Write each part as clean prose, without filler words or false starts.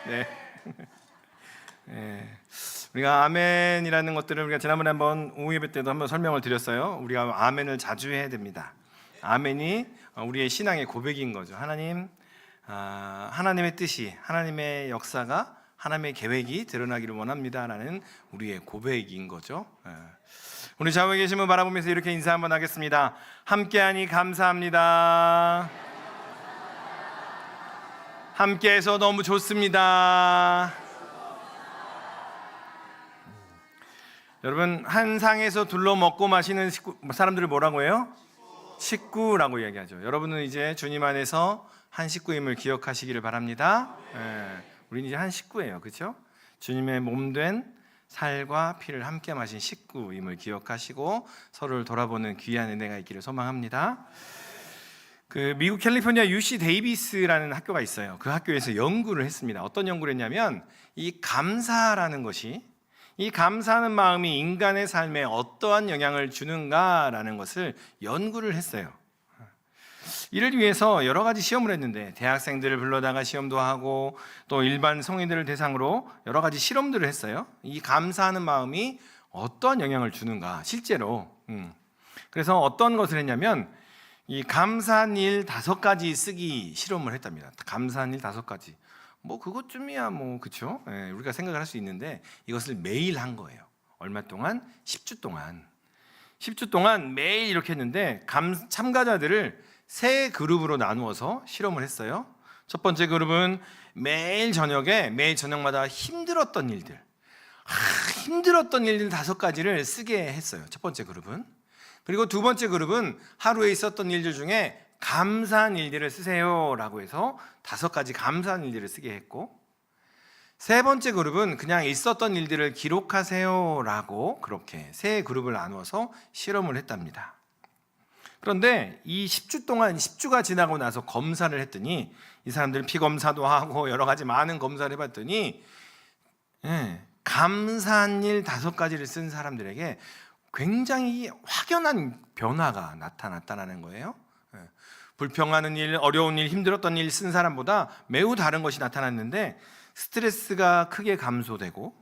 네. 네. 우리가 아멘이라는 것들을 우리가 지난번에 한번 오후 예배 때도 한번 설명을 드렸어요. 우리가 아멘을 자주 해야 됩니다. 아멘이 우리의 신앙의 고백인 거죠. 하나님의 뜻이, 하나님의 역사가, 하나님의 계획이 드러나기를 원합니다라는 우리의 고백인 거죠. 우리 좌우에 계신 분 바라보면서 이렇게 인사 한번 하겠습니다. 함께하니 감사합니다. 함께해서 너무 좋습니다. 여러분, 한 상에서 둘러 먹고 마시는 사람들을 뭐라고 해요? 식구라고 이야기하죠. 여러분은 이제 주님 안에서 한 식구임을 기억하시기를 바랍니다. 우리는 이제 한 식구예요, 그렇죠? 주님의 몸된 살과 피를 함께 마신 식구임을 기억하시고 서로를 돌아보는 귀한 은혜가 있기를 소망합니다. 미국 캘리포니아 UC 데이비스라는 학교가 있어요. 그 학교에서 연구를 했습니다. 어떤 연구를 했냐면 이 감사라는 것이, 이 감사하는 마음이 인간의 삶에 어떠한 영향을 주는가라는 것을 연구를 했어요. 이를 위해서 여러 가지 시험을 했는데 대학생들을 불러다가 시험도 하고 또 일반 성인들을 대상으로 여러 가지 실험들을 했어요. 이 감사하는 마음이 어떠한 영향을 주는가 실제로. 그래서 어떤 것을 했냐면 이 감사한 일 5가지 쓰기 실험을 했답니다. 감사한 일 5가지. 뭐 그것쯤이야 뭐 그렇죠? 우리가 생각을 할 수 있는데 이것을 매일 한 거예요. 얼마 동안? 10주 동안 매일 이렇게 했는데 참가자들을 3그룹으로 나누어서 실험을 했어요. 첫 번째 그룹은 매일 저녁마다 힘들었던 일들 5가지를 쓰게 했어요. 첫 번째 그룹은. 그리고 두 번째 그룹은 하루에 있었던 일들 중에 감사한 일들을 쓰세요라고 해서 5가지 감사한 일들을 쓰게 했고, 세 번째 그룹은 그냥 있었던 일들을 기록하세요라고 그렇게 3그룹을 나누어서 실험을 했답니다. 그런데 이 10주가 지나고 나서 검사를 했더니 이 사람들 피 검사도 하고 여러 가지 많은 검사를 해봤더니 감사한 일 5가지를 쓴 사람들에게 굉장히 확연한 변화가 나타났다는 거예요. 불평하는 일, 어려운 일, 힘들었던 일 쓴 사람보다 매우 다른 것이 나타났는데 스트레스가 크게 감소되고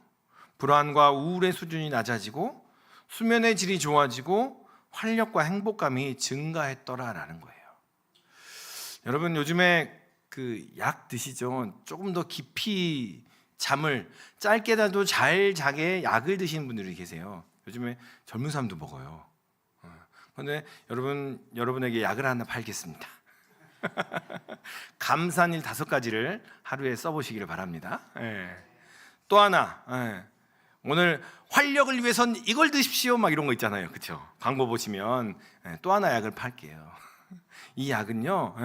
불안과 우울의 수준이 낮아지고 수면의 질이 좋아지고 활력과 행복감이 증가했더라라는 거예요. 여러분 요즘에 약 드시죠? 조금 더 깊이 잠을 짧게라도 잘 자게 약을 드시는 분들이 계세요. 요즘에 젊은 사람도 먹어요. 그런데 여러분에게 약을 하나 팔겠습니다. 감사한 일 5가지를 하루에 써보시기를 바랍니다. 또 하나, 오늘 활력을 위해선 이걸 드십시오 막 이런 거 있잖아요, 그렇죠? 광고 보시면 또 하나 약을 팔게요. 이 약은요,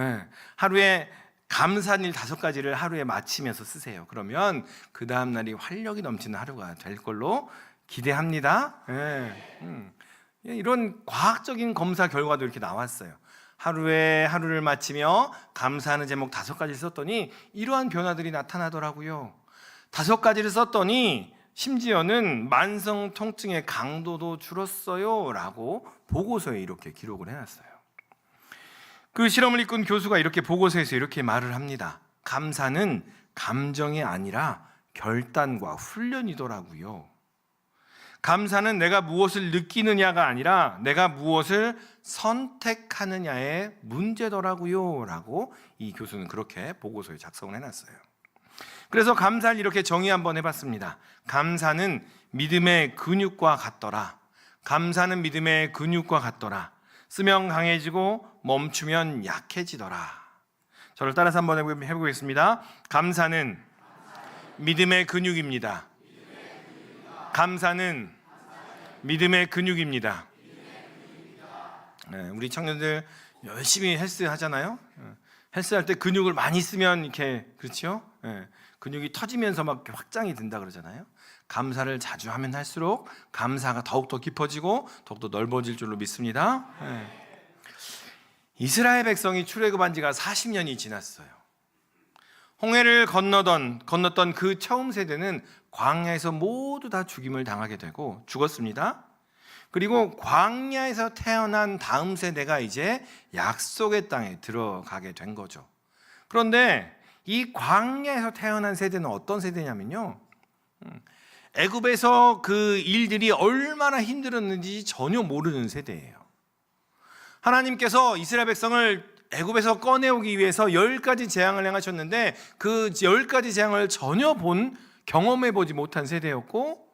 하루에 감사한 일 5가지를 하루에 마치면서 쓰세요. 그러면 그 다음 날이 활력이 넘치는 하루가 될 걸로 기대합니다. 이런 과학적인 검사 결과도 이렇게 나왔어요. 하루를 마치며 감사하는 제목 5가지를 썼더니 이러한 변화들이 나타나더라고요. 5가지를 썼더니 심지어는 만성 통증의 강도도 줄었어요 라고 보고서에 이렇게 기록을 해놨어요. 그 실험을 이끈 교수가 이렇게 보고서에서 이렇게 말을 합니다. 감사는 감정이 아니라 결단과 훈련이더라고요. 감사는 내가 무엇을 느끼느냐가 아니라 내가 무엇을 선택하느냐의 문제더라고요 라고 이 교수는 그렇게 보고서에 작성을 해놨어요. 그래서 감사를 이렇게 정의 한번 해봤습니다. 감사는 믿음의 근육과 같더라. 감사는 믿음의 근육과 같더라. 쓰면 강해지고 멈추면 약해지더라. 저를 따라서 한번 해보겠습니다. 감사는 믿음의 근육입니다. 감사는 믿음의 근육입니다. 우리 청년들 열심히 헬스 하잖아요. 헬스 할 때 근육을 많이 쓰면 이렇게 그렇죠? 근육이 터지면서 막 확장이 된다 그러잖아요. 감사를 자주 하면 할수록 감사가 더욱더 깊어지고 더욱더 넓어질 줄로 믿습니다. 이스라엘 백성이 출애굽한 지가 40년이 지났어요. 홍해를 건넜던 그 처음 세대는 광야에서 모두 다 죽임을 당하게 되고 죽었습니다. 그리고 광야에서 태어난 다음 세대가 이제 약속의 땅에 들어가게 된 거죠. 그런데 이 광야에서 태어난 세대는 어떤 세대냐면요, 애굽에서 그 일들이 얼마나 힘들었는지 전혀 모르는 세대예요. 하나님께서 이스라엘 백성을 애굽에서 꺼내오기 위해서 10가지 재앙을 행하셨는데 그 10가지 재앙을 전혀 경험해보지 못한 세대였고,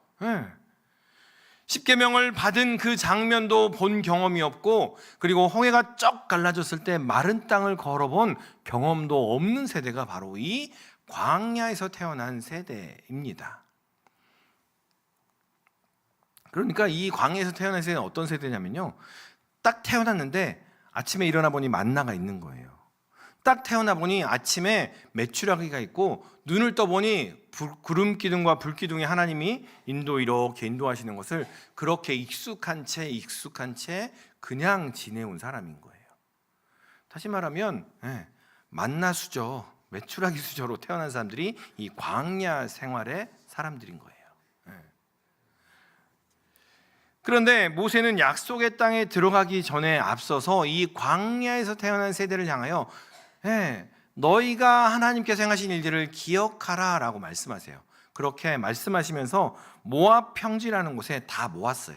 십계명을 받은 그 장면도 본 경험이 없고, 그리고 홍해가 쩍 갈라졌을 때 마른 땅을 걸어본 경험도 없는 세대가 바로 이 광야에서 태어난 세대입니다. 그러니까 이 광야에서 태어난 세대는 어떤 세대냐면요, 딱 태어났는데 아침에 일어나 보니 만나가 있는 거예요. 딱 태어나 보니 아침에 메추라기가 있고, 눈을 떠보니 구름 기둥과 불 기둥이 하나님이 이렇게 인도하시는 것을 그렇게 익숙한 채 그냥 지내온 사람인 거예요. 다시 말하면 만나 수저, 메추라기 수저로 태어난 사람들이 이 광야 생활의 사람들인 거예요. 그런데 모세는 약속의 땅에 들어가기 전에 앞서서 이 광야에서 태어난 세대를 향하여 너희가 하나님께서 행하신 일들을 기억하라 라고 말씀하세요. 그렇게 말씀하시면서 모압 평지라는 곳에 다 모았어요.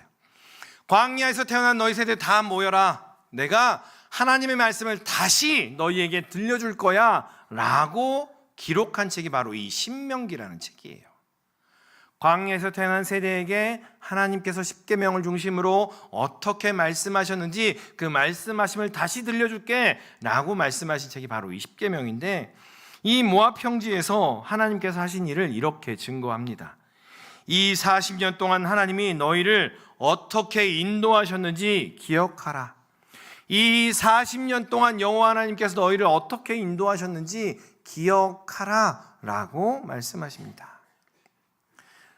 광야에서 태어난 너희 세대 다 모여라, 내가 하나님의 말씀을 다시 너희에게 들려줄 거야 라고 기록한 책이 바로 이 신명기라는 책이에요. 광야에서 태어난 세대에게 하나님께서 십계명을 중심으로 어떻게 말씀하셨는지 그 말씀하심을 다시 들려줄게 라고 말씀하신 책이 바로 이 십계명인데, 이 모압 평지에서 하나님께서 하신 일을 이렇게 증거합니다. 이 40년 동안 하나님이 너희를 어떻게 인도하셨는지 기억하라. 이 40년 동안 여호와 하나님께서 너희를 어떻게 인도하셨는지 기억하라 라고 말씀하십니다.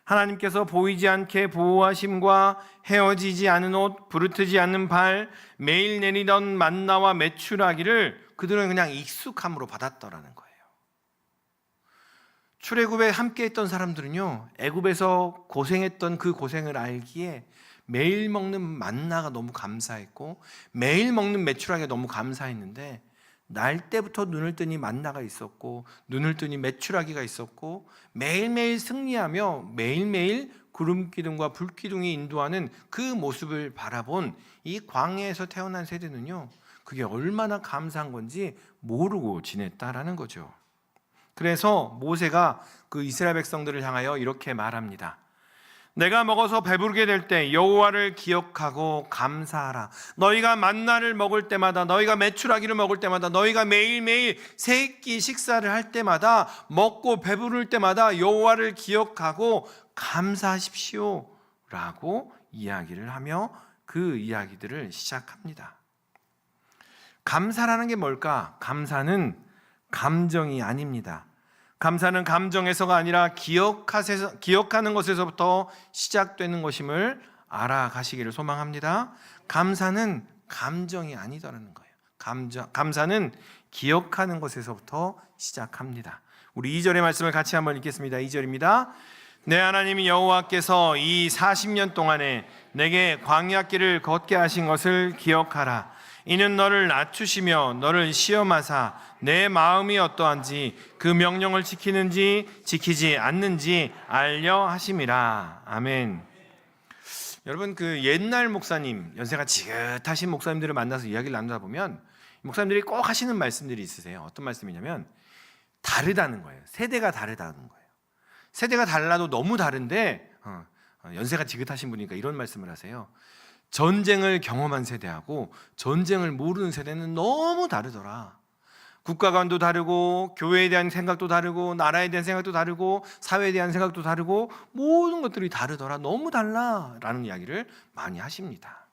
하나님께서 보이지 않게 보호하심과 헤어지지 않은 옷, 부르트지 않는 발, 매일 내리던 만나와 메추라기를 그들은 그냥 익숙함으로 받았더라는 거예요. 출애굽에 함께 했던 사람들은요, 애굽에서 고생했던 그 고생을 알기에 매일 먹는 만나가 너무 감사했고 매일 먹는 메추라기가 너무 감사했는데, 날 때부터 눈을 뜨니 만나가 있었고 눈을 뜨니 메추라기가 있었고 매일매일 승리하며 매일매일 구름 기둥과 불 기둥이 인도하는 그 모습을 바라본 이 광야에서 태어난 세대는요, 그게 얼마나 감사한 건지 모르고 지냈다라는 거죠. 그래서 모세가 그 이스라엘 백성들을 향하여 이렇게 말합니다. 내가 먹어서 배부르게 될 때 여호와를 기억하고 감사하라. 너희가 만나를 먹을 때마다, 너희가 메추라기를 먹을 때마다, 너희가 매일매일 세 끼 식사를 할 때마다, 먹고 배부를 때마다 여호와를 기억하고 감사하십시오 라고 이야기를 하며 그 이야기들을 시작합니다. 감사라는 게 뭘까? 감사는 감정이 아닙니다. 감사는 감정에서가 아니라 기억하는 것에서부터 시작되는 것임을 알아가시기를 소망합니다. 감사는 감정이 아니더라는 거예요. 감사는 기억하는 것에서부터 시작합니다. 우리 2절의 말씀을 같이 한번 읽겠습니다. 2절입니다. 내 하나님 여호와께서 이 40년 동안에 내게 광야길을 걷게 하신 것을 기억하라. 이는 너를 낮추시며 너를 시험하사 내 마음이 어떠한지 그 명령을 지키는지 지키지 않는지 알려 하심이라. 아멘. 여러분, 그 옛날 목사님, 연세가 지긋하신 목사님들을 만나서 이야기를 나누다 보면 목사님들이 꼭 하시는 말씀들이 있으세요. 어떤 말씀이냐면 다르다는 거예요. 세대가 다르다는 거예요. 세대가 달라도 너무 다른데 연세가 지긋하신 분이니까 이런 말씀을 하세요. 전쟁을 경험한 세대하고 전쟁을 모르는 세대는 너무 다르더라. 국가관도 다르고 교회에 대한 생각도 다르고 나라에 대한 생각도 다르고 사회에 대한 생각도 다르고 모든 것들이 다르더라. 너무 달라 라는 이야기를 많이 하십니다.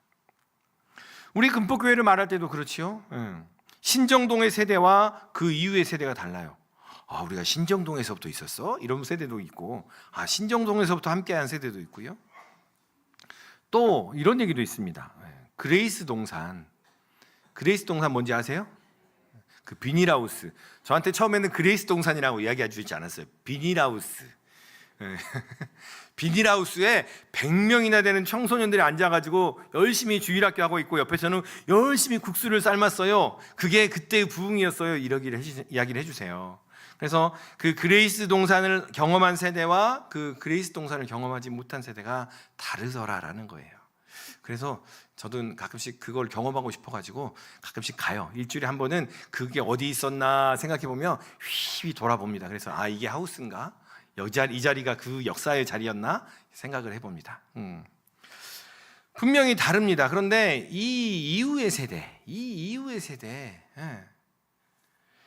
우리 금폭교회를 말할 때도 그렇지요. 신정동의 세대와 그 이후의 세대가 달라요. 우리가 신정동에서부터 있었어? 이런 세대도 있고, 신정동에서부터 함께한 세대도 있고요. 또 이런 얘기도 있습니다. 그레이스 동산 뭔지 아세요? 그 비닐하우스. 저한테 처음에는 그레이스 동산이라고 이야기해 주지 않았어요. 비닐하우스. 비닐하우스에 100명이나 되는 청소년들이 앉아가지고 열심히 주일학교 하고 있고 옆에서는 열심히 국수를 삶았어요. 그게 그때의 부흥이었어요. 이야기를 해주세요. 그래서 그 그레이스 동산을 경험한 세대와 그 그레이스 동산을 경험하지 못한 세대가 다르더라라는 거예요. 그래서 저도 가끔씩 그걸 경험하고 싶어가지고 가끔씩 가요. 일주일에 한 번은 그게 어디 있었나 생각해보면 휘휘 돌아봅니다. 그래서 아, 이게 하우스인가? 이 자리가 그 역사의 자리였나? 생각을 해봅니다. 분명히 다릅니다. 그런데 이 이후의 세대,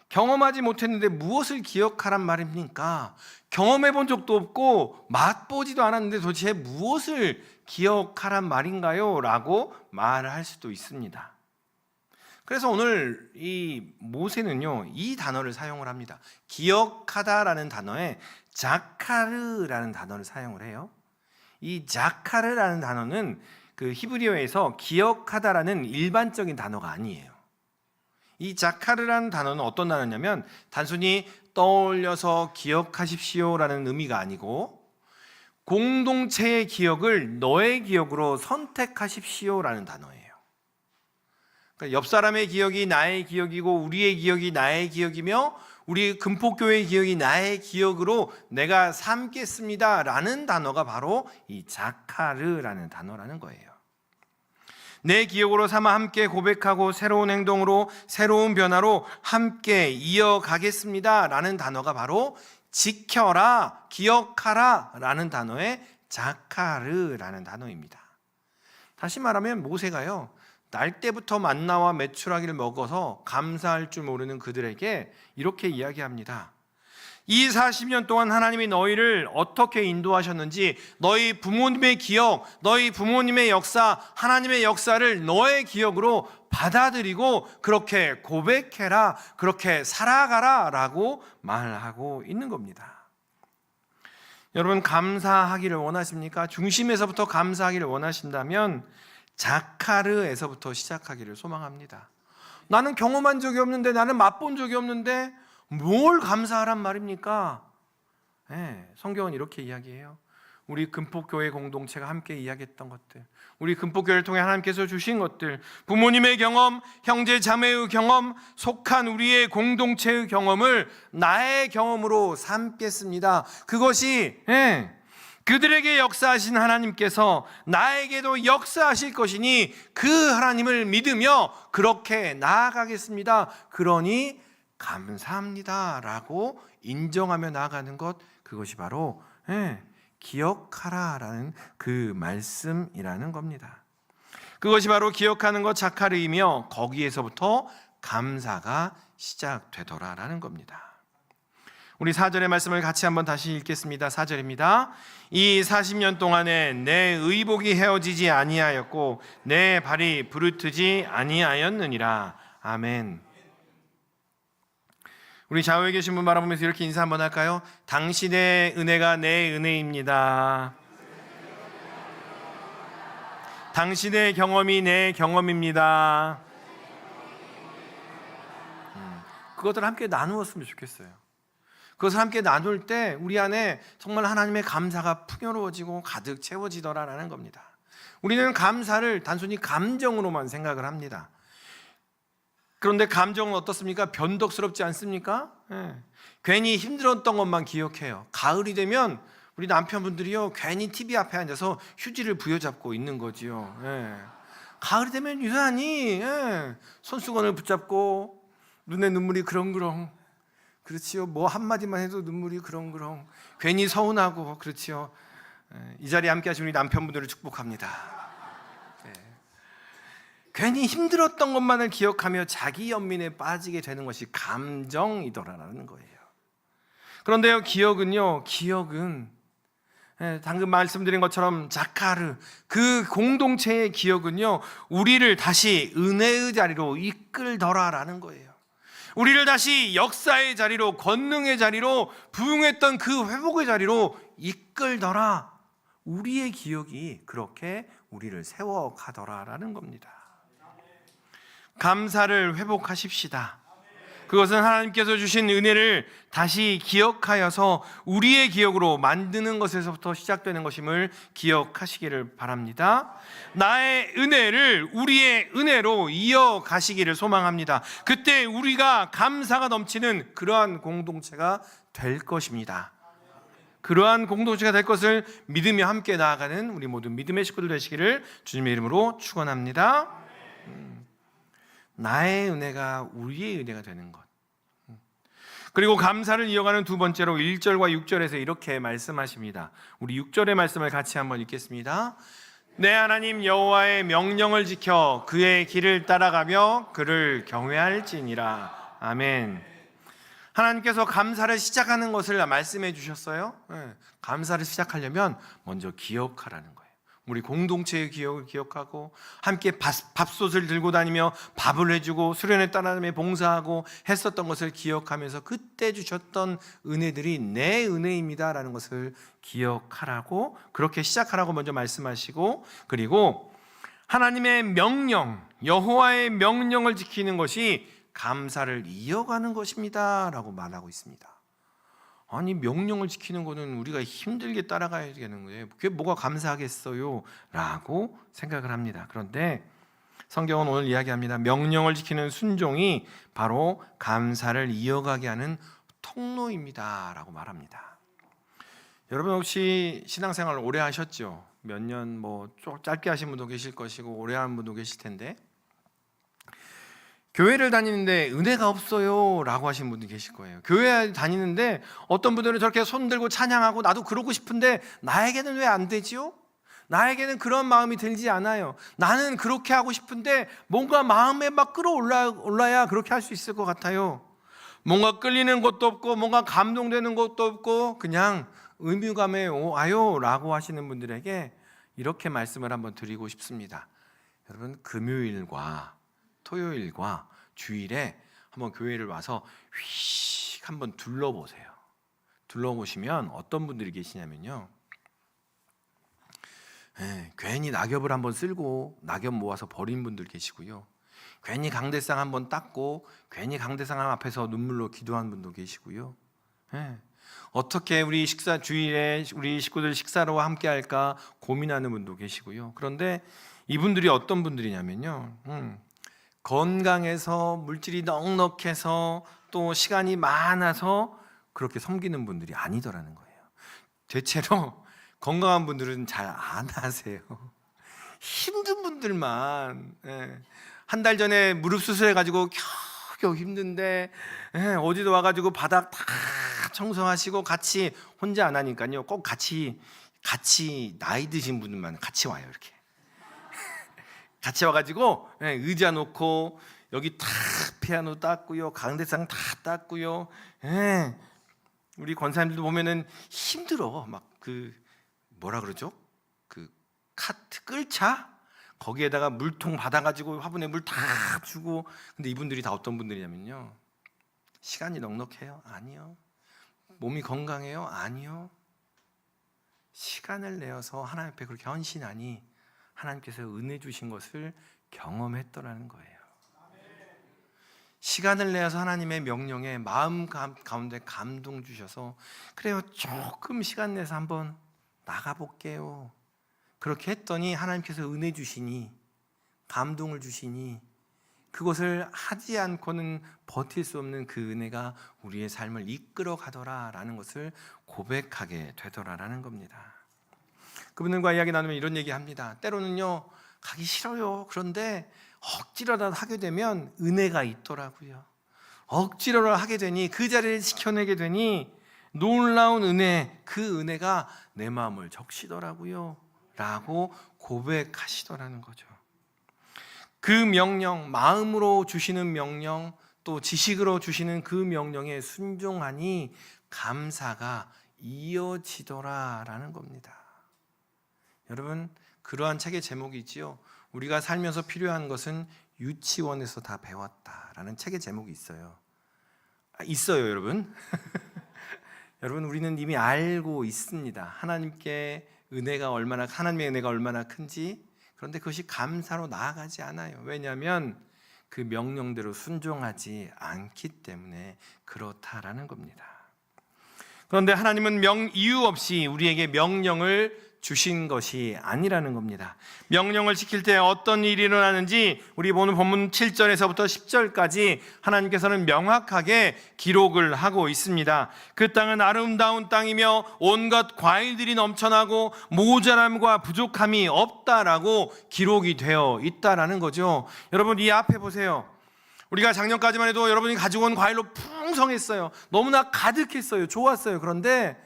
경험하지 못했는데 무엇을 기억하란 말입니까? 경험해 본 적도 없고 맛보지도 않았는데 도대체 무엇을 기억하란 말인가요? 라고 말을 할 수도 있습니다. 그래서 오늘 이 모세는요, 이 단어를 사용을 합니다. 기억하다라는 단어에 자카르라는 단어를 사용을 해요. 이 자카르라는 단어는 그 히브리어에서 기억하다라는 일반적인 단어가 아니에요. 이 자카르라는 단어는 어떤 단어냐면 단순히 떠올려서 기억하십시오라는 의미가 아니고 공동체의 기억을 너의 기억으로 선택하십시오라는 단어예요. 그러니까 옆 사람의 기억이 나의 기억이고 우리의 기억이 나의 기억이며 우리 금폭교회의 기억이 나의 기억으로 내가 삼겠습니다라는 단어가 바로 이 자카르라는 단어라는 거예요. 내 기억으로 삼아 함께 고백하고 새로운 행동으로 새로운 변화로 함께 이어가겠습니다 라는 단어가 바로 지켜라, 기억하라 라는 단어의 자카르라는 단어입니다. 다시 말하면 모세가요, 날 때부터 만나와 메추라기를 먹어서 감사할 줄 모르는 그들에게 이렇게 이야기합니다. 이 40년 동안 하나님이 너희를 어떻게 인도하셨는지 너희 부모님의 기억, 너희 부모님의 역사, 하나님의 역사를 너의 기억으로 받아들이고 그렇게 고백해라, 그렇게 살아가라 라고 말하고 있는 겁니다. 여러분, 감사하기를 원하십니까? 중심에서부터 감사하기를 원하신다면 자카르에서부터 시작하기를 소망합니다. 나는 경험한 적이 없는데, 나는 맛본 적이 없는데 뭘 감사하란 말입니까? 성경은 이렇게 이야기해요. 우리 금폭교회 공동체가 함께 이야기했던 것들, 우리 금폭교회를 통해 하나님께서 주신 것들, 부모님의 경험, 형제 자매의 경험, 속한 우리의 공동체의 경험을 나의 경험으로 삼겠습니다. 그것이 그들에게 역사하신 하나님께서 나에게도 역사하실 것이니 그 하나님을 믿으며 그렇게 나아가겠습니다. 그러니 감사합니다 라고 인정하며 나아가는 것, 그것이 바로 기억하라라는 그 말씀이라는 겁니다. 그것이 바로 기억하는 것 자카르이며 거기에서부터 감사가 시작되더라라는 겁니다. 우리 4절의 말씀을 같이 한번 다시 읽겠습니다. 4절입니다. 이 40년 동안에 내 의복이 헤어지지 아니하였고 내 발이 부르트지 아니하였느니라. 아멘. 우리 좌우에 계신 분 바라보면서 이렇게 인사 한번 할까요? 당신의 은혜가 내 은혜입니다. 당신의 경험이 내 경험입니다. 그것들을 함께 나누었으면 좋겠어요. 그것을 함께 나눌 때 우리 안에 정말 하나님의 감사가 풍요로워지고 가득 채워지더라라는 겁니다. 우리는 감사를 단순히 감정으로만 생각을 합니다. 그런데 감정은 어떻습니까? 변덕스럽지 않습니까? 괜히 힘들었던 것만 기억해요. 가을이 되면 우리 남편분들이요, 괜히 TV 앞에 앉아서 휴지를 부여잡고 있는 거지요. 가을이 되면 유난히 손수건을 붙잡고 눈에 눈물이 그렁그렁, 그렇지요. 뭐 한마디만 해도 눈물이 그렁그렁, 괜히 서운하고, 그렇지요. 이 자리에 함께 하신 우리 남편분들을 축복합니다. 괜히 힘들었던 것만을 기억하며 자기 연민에 빠지게 되는 것이 감정이더라라는 거예요. 그런데요, 기억은 방금 말씀드린 것처럼 자카르, 그 공동체의 기억은요, 우리를 다시 은혜의 자리로 이끌더라라는 거예요. 우리를 다시 역사의 자리로, 권능의 자리로, 부흥했던 그 회복의 자리로 이끌더라. 우리의 기억이 그렇게 우리를 세워가더라라는 겁니다. 감사를 회복하십시다. 그것은 하나님께서 주신 은혜를 다시 기억하여서 우리의 기억으로 만드는 것에서부터 시작되는 것임을 기억하시기를 바랍니다. 나의 은혜를 우리의 은혜로 이어가시기를 소망합니다. 그때 우리가 감사가 넘치는 그러한 공동체가 될 것입니다. 그러한 공동체가 될 것을 믿으며 함께 나아가는 우리 모두 믿음의 식구들 되시기를 주님의 이름으로 축원합니다. 나의 은혜가 우리의 은혜가 되는 것. 그리고 감사를 이어가는 두 번째로 1절과 6절에서 이렇게 말씀하십니다. 우리 6절의 말씀을 같이 한번 읽겠습니다. 내 하나님 여호와의 명령을 지켜 그의 길을 따라가며 그를 경외할지니라. 아멘. 하나님께서 감사를 시작하는 것을 말씀해 주셨어요. 감사를 시작하려면 먼저 기억하라는 거예요. 우리 공동체의 기억을 기억하고 함께 밥솥을 들고 다니며 밥을 해주고 수련회 따라다니며 봉사하고 했었던 것을 기억하면서 그때 주셨던 은혜들이 내 은혜입니다 라는 것을 기억하라고, 그렇게 시작하라고 먼저 말씀하시고, 그리고 하나님의 명령, 여호와의 명령을 지키는 것이 감사를 이어가는 것입니다 라고 말하고 있습니다. 아니, 명령을 지키는 거는 우리가 힘들게 따라가야 되는 거예요. 그게 뭐가 감사하겠어요? 라고 생각을 합니다. 그런데 성경은 오늘 이야기합니다. 명령을 지키는 순종이 바로 감사를 이어가게 하는 통로입니다 라고 말합니다. 여러분 혹시 신앙생활 오래 하셨죠? 몇 년 짧게 하신 분도 계실 것이고 오래 하는 분도 계실 텐데, 교회를 다니는데 은혜가 없어요 라고 하신 분도 계실 거예요. 교회 다니는데 어떤 분들은 저렇게 손 들고 찬양하고 나도 그러고 싶은데 나에게는 왜 안 되지요? 나에게는 그런 마음이 들지 않아요. 나는 그렇게 하고 싶은데 뭔가 마음에 막 끌어올라야 그렇게 할 수 있을 것 같아요. 뭔가 끌리는 것도 없고 뭔가 감동되는 것도 없고 그냥 의무감에 와요 라고 하시는 분들에게 이렇게 말씀을 한번 드리고 싶습니다. 여러분, 금요일과 토요일과 주일에 한번 교회를 와서 휙 한번 둘러보세요. 둘러보시면 어떤 분들이 계시냐면요, 괜히 낙엽을 한번 쓸고 낙엽 모아서 버린 분들 계시고요, 괜히 강대상 한번 닦고 괜히 강대상 앞에서 눈물로 기도한 분도 계시고요, 어떻게 우리 주일에 우리 식구들 식사로 함께 할까 고민하는 분도 계시고요. 그런데 이분들이 어떤 분들이냐면요, 건강해서 물질이 넉넉해서 또 시간이 많아서 그렇게 섬기는 분들이 아니더라는 거예요. 대체로 건강한 분들은 잘 안 하세요. 힘든 분들만, 한 달 전에 무릎 수술해가지고 겨우 힘든데 어디도 와가지고 바닥 다 청소하시고 같이 혼자 안 하니까요, 꼭 같이 나이 드신 분들만 같이 와요. 이렇게 같이 와가지고 의자 놓고 여기 다 피아노 닦고요, 강대상 다 닦고요. 우리 권사님들도 보면은 힘들어. 막 뭐라 그러죠? 카트 끌차 거기에다가 물통 받아가지고 화분에 물 다 주고. 근데 이분들이 다 어떤 분들이냐면요, 시간이 넉넉해요? 아니요. 몸이 건강해요? 아니요. 시간을 내어서 하나님 앞에 그렇게 헌신하니 하나님께서 은혜 주신 것을 경험했더라는 거예요. 시간을 내어서 하나님의 명령에 마음 가운데 감동 주셔서, 그래요, 조금 시간 내서 한번 나가볼게요. 그렇게 했더니 하나님께서 은혜 주시니, 감동을 주시니, 그것을 하지 않고는 버틸 수 없는 그 은혜가 우리의 삶을 이끌어 가더라라는 것을 고백하게 되더라라는 겁니다. 그분들과 이야기 나누면 이런 얘기 합니다. 때로는요, 가기 싫어요. 그런데 억지로라도 하게 되면 은혜가 있더라고요. 억지로라도 하게 되니, 그 자리를 지켜내게 되니 놀라운 은혜, 그 은혜가 내 마음을 적시더라고요 라고 고백하시더라는 거죠. 그 명령, 마음으로 주시는 명령, 또 지식으로 주시는 그 명령에 순종하니 감사가 이어지더라라는 겁니다. 여러분, 그러한 책의 제목이 있지요. 우리가 살면서 필요한 것은 유치원에서 다 배웠다라는 책의 제목이 있어요. 있어요, 여러분. 여러분, 우리는 이미 알고 있습니다. 하나님의 은혜가 얼마나 큰지. 그런데 그것이 감사로 나아가지 않아요. 왜냐하면 그 명령대로 순종하지 않기 때문에 그렇다라는 겁니다. 그런데 하나님은 이유 없이 우리에게 명령을 주신 것이 아니라는 겁니다. 명령을 지킬 때 어떤 일이 일어나는지 우리 보는 본문 7절에서부터 10절까지 하나님께서는 명확하게 기록을 하고 있습니다. 그 땅은 아름다운 땅이며 온갖 과일들이 넘쳐나고 모자람과 부족함이 없다라고 기록이 되어 있다라는 거죠. 여러분, 이 앞에 보세요. 우리가 작년까지만 해도 여러분이 가지고 온 과일로 풍성했어요. 너무나 가득했어요. 좋았어요. 그런데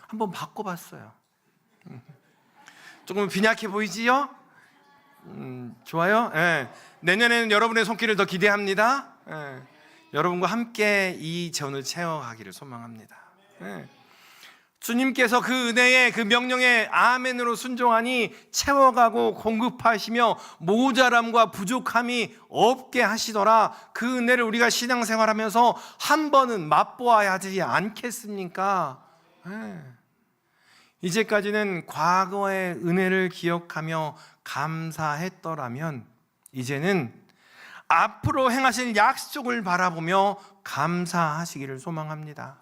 한번 바꿔봤어요. 조금 빈약해 보이지요? 좋아요? 내년에는 여러분의 손길을 더 기대합니다. 여러분과 함께 이 전을 채워가기를 소망합니다. 주님께서 그 은혜에, 그 명령에 아멘으로 순종하니 채워가고 공급하시며 모자람과 부족함이 없게 하시더라. 그 은혜를 우리가 신앙생활하면서 한 번은 맛보아야 하지 않겠습니까? 이제까지는 과거의 은혜를 기억하며 감사했더라면 이제는 앞으로 행하실 약속을 바라보며 감사하시기를 소망합니다.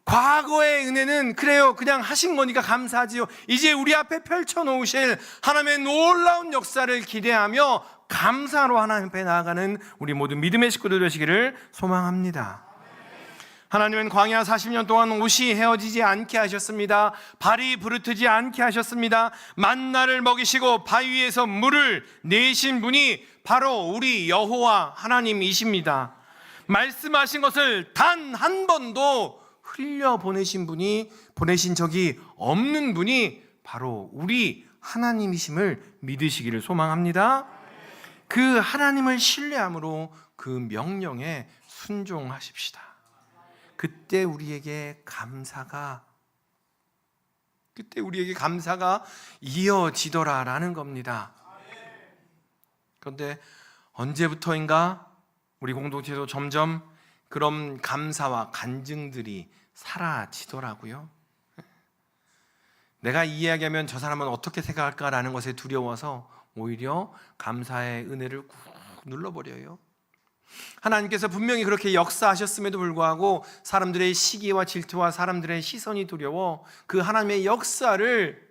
과거의 은혜는 그래요, 그냥 하신 거니까 감사하지요. 이제 우리 앞에 펼쳐놓으실 하나님의 놀라운 역사를 기대하며 감사로 하나님 앞에 나아가는 우리 모든 믿음의 식구들 되시기를 소망합니다. 하나님은 광야 40년 동안 옷이 헤어지지 않게 하셨습니다. 발이 부르트지 않게 하셨습니다. 만나를 먹이시고 바위에서 물을 내신 분이 바로 우리 여호와 하나님이십니다. 말씀하신 것을 단 한 번도 흘려 보내신 적이 없는 분이 바로 우리 하나님이심을 믿으시기를 소망합니다. 그 하나님을 신뢰함으로 그 명령에 순종하십시다. 그때 우리에게 감사가 이어지더라라는 겁니다. 그런데 언제부터인가 우리 공동체도 점점 그런 감사와 간증들이 사라지더라고요. 내가 이야기하면 저 사람은 어떻게 생각할까라는 것에 두려워서 오히려 감사의 은혜를 꾹 눌러버려요. 하나님께서 분명히 그렇게 역사하셨음에도 불구하고 사람들의 시기와 질투와 사람들의 시선이 두려워 그 하나님의 역사를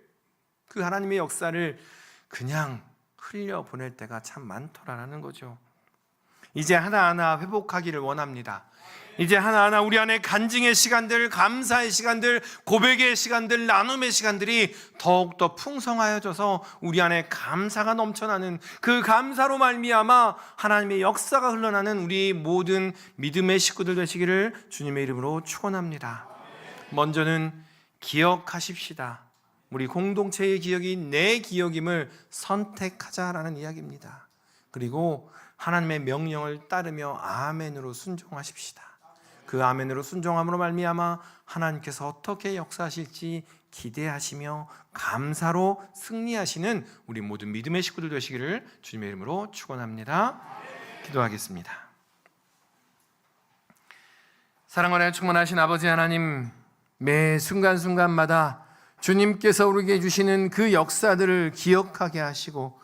그냥 흘려보낼 때가 참 많더라라는 거죠. 이제 하나하나 회복하기를 원합니다. 이제 하나하나 우리 안에 간증의 시간들, 감사의 시간들, 고백의 시간들, 나눔의 시간들이 더욱더 풍성하여져서 우리 안에 감사가 넘쳐나는, 그 감사로 말미암아 하나님의 역사가 흘러나는 우리 모든 믿음의 식구들 되시기를 주님의 이름으로 축원합니다. 먼저는 기억하십시다. 우리 공동체의 기억이 내 기억임을 선택하자라는 이야기입니다. 그리고 하나님의 명령을 따르며 아멘으로 순종하십시다. 그 아멘으로 순종함으로 말미암아 하나님께서 어떻게 역사하실지 기대하시며 감사로 승리하시는 우리 모든 믿음의 식구들 되시기를 주님의 이름으로 축원합니다. 기도하겠습니다. 사랑 안에 충만하신 아버지 하나님, 매 순간순간마다 주님께서 우리에게 주시는 그 역사들을 기억하게 하시고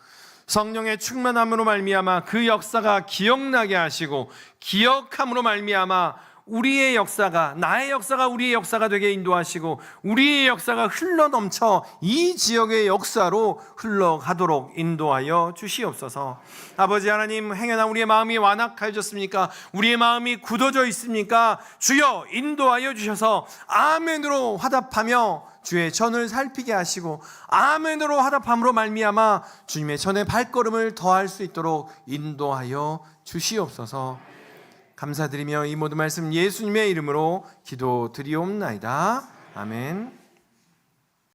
성령의 충만함으로 말미암아 그 역사가 기억나게 하시고 기억함으로 말미암아 우리의 역사가, 나의 역사가 우리의 역사가 되게 인도하시고 우리의 역사가 흘러넘쳐 이 지역의 역사로 흘러가도록 인도하여 주시옵소서. 아버지 하나님, 행여나 우리의 마음이 완악하여졌습니까? 우리의 마음이 굳어져 있습니까? 주여 인도하여 주셔서 아멘으로 화답하며 주의 전을 살피게 하시고 아멘으로 화답함으로 말미암아 주님의 전의 발걸음을 더할 수 있도록 인도하여 주시옵소서. 감사드리며 이 모든 말씀 예수님의 이름으로 기도드리옵나이다. 아멘.